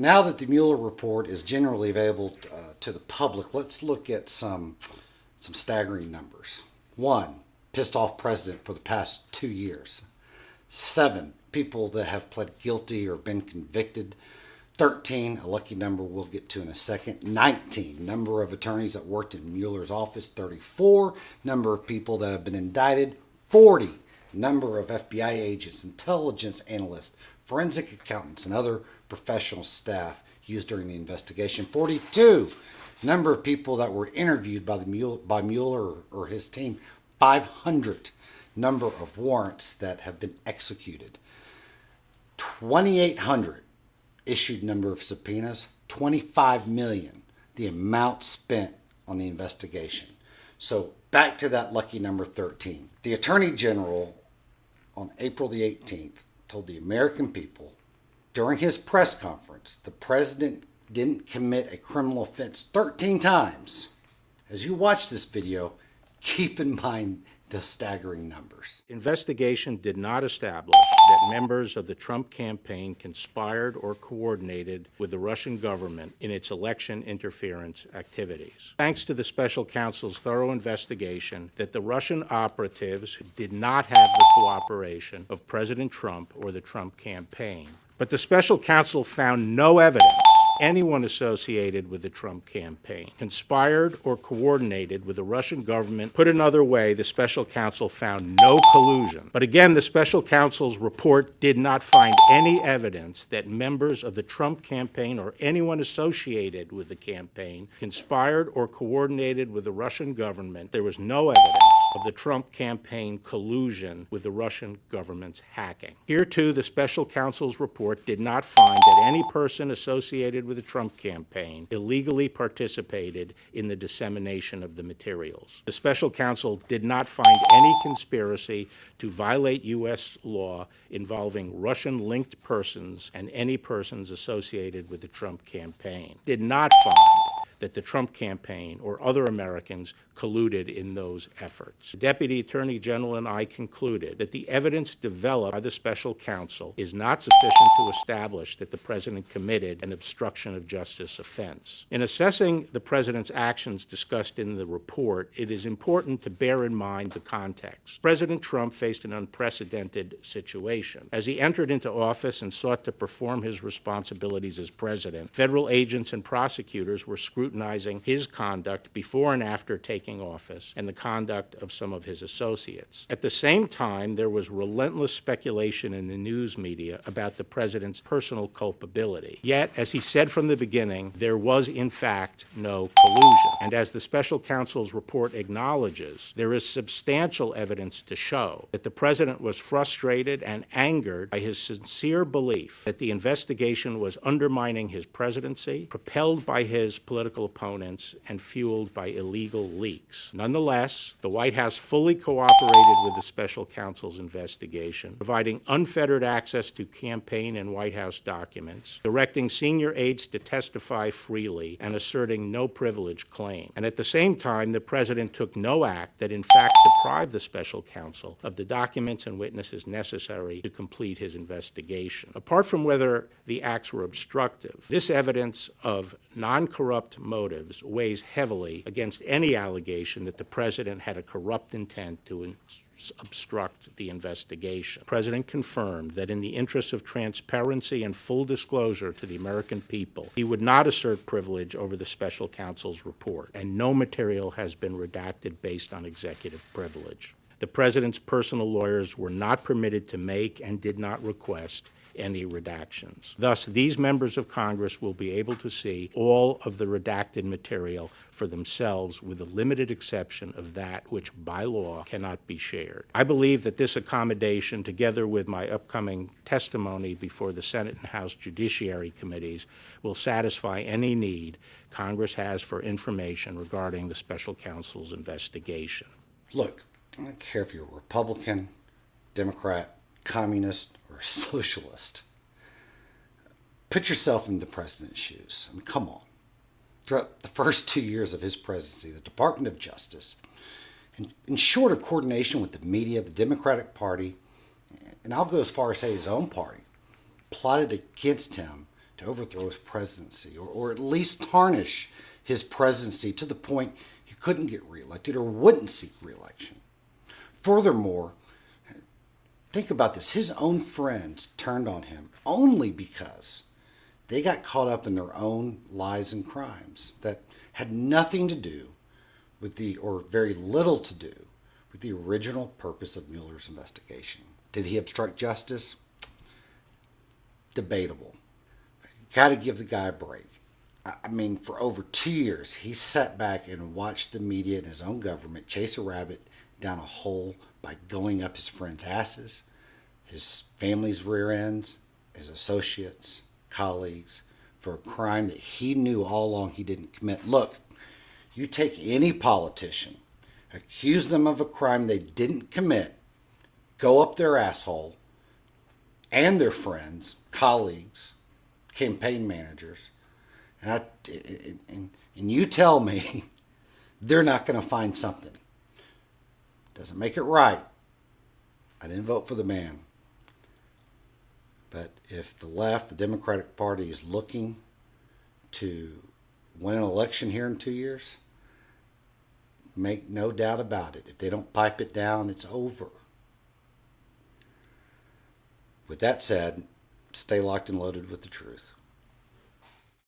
Now that the Mueller report is generally available to the public, let's look at some staggering numbers. 1, pissed off president for the past 2 years. 7, people that have pled guilty or been convicted. 13, a lucky number we'll get to in a second. 19, number of attorneys that worked in Mueller's office. 34, number of people that have been indicted. 40, number of FBI agents, intelligence analysts, forensic accountants, and other professional staff used during the investigation. 42, number of people that were interviewed by Mueller or his team. 500, number of warrants that have been executed. 2,800 issued number of subpoenas. 25 million, the amount spent on the investigation. So back to that lucky number 13. The Attorney General on April the 18th told the American people during his press conference the president didn't commit a criminal offense 13 times. As you watch this video, keep in mind the staggering numbers. Investigation did not establish that members of the Trump campaign conspired or coordinated with the Russian government in its election interference activities. Thanks to the special counsel's thorough investigation that the Russian operatives did not have the cooperation of President Trump or the Trump campaign. But the special counsel found no evidence anyone associated with the Trump campaign conspired or coordinated with the Russian government. Put another way, the special counsel found no collusion. But again, the special counsel's report did not find any evidence that members of the Trump campaign or anyone associated with the campaign conspired or coordinated with the Russian government. There was no evidence of the Trump campaign collusion with the Russian government's hacking. Here, too, the special counsel's report did not find that any person associated with the Trump campaign illegally participated in the dissemination of the materials. The special counsel did not find any conspiracy to violate U.S. law involving Russian-linked persons and any persons associated with the Trump campaign. Did not find that the Trump campaign or other Americans colluded in those efforts. The Deputy Attorney General and I concluded that the evidence developed by the special counsel is not sufficient to establish that the president committed an obstruction of justice offense. In assessing the president's actions discussed in the report, it is important to bear in mind the context. President Trump faced an unprecedented situation. As he entered into office and sought to perform his responsibilities as president, federal agents and prosecutors were scrutinizing his conduct before and after taking office and the conduct of some of his associates. At the same time, there was relentless speculation in the news media about the president's personal culpability. Yet, as he said from the beginning, there was in fact no collusion. And as the special counsel's report acknowledges, there is substantial evidence to show that the president was frustrated and angered by his sincere belief that the investigation was undermining his presidency, propelled by his political opponents, and fueled by illegal leaks. Nonetheless, the White House fully cooperated with the special counsel's investigation, providing unfettered access to campaign and White House documents, directing senior aides to testify freely, and asserting no privilege claim. And at the same time, the president took no act that in fact deprived the special counsel of the documents and witnesses necessary to complete his investigation. Apart from whether the acts were obstructive, this evidence of non-corrupt motives weighs heavily against any allegation that the president had a corrupt intent to obstruct the investigation. The president confirmed that in the interest of transparency and full disclosure to the American people, he would not assert privilege over the special counsel's report, and no material has been redacted based on executive privilege. The president's personal lawyers were not permitted to make and did not request any redactions. Thus, these members of Congress will be able to see all of the redacted material for themselves, with the limited exception of that which by law cannot be shared. I believe that this accommodation, together with my upcoming testimony before the Senate and House Judiciary Committees, will satisfy any need Congress has for information regarding the special counsel's investigation. Look, I don't care if you're a Republican, Democrat, communist, or socialist. Put yourself in the president's shoes. I mean, come on. Throughout the first 2 years of his presidency, the Department of Justice, in short of coordination with the media, the Democratic Party, and I'll go as far as say his own party, plotted against him to overthrow his presidency, or at least tarnish his presidency to the point he couldn't get reelected or wouldn't seek reelection. Furthermore, think about this. His own friends turned on him only because they got caught up in their own lies and crimes that had nothing to do with or very little to do with the original purpose of Mueller's investigation. Did he obstruct justice? Debatable. Got to give the guy a break. I mean, for over 2 years, he sat back and watched the media and his own government chase a rabbit down a hole by going up his friends' asses, his family's rear ends, his associates, colleagues, for a crime that he knew all along he didn't commit. Look, you take any politician, accuse them of a crime they didn't commit, go up their asshole, and their friends, colleagues, campaign managers, and you tell me they're not going to find something. Doesn't make it right. I didn't vote for the man. But if the left, the Democratic Party, is looking to win an election here in 2 years, make no doubt about it. If they don't pipe it down, it's over. With that said, stay locked and loaded with the truth.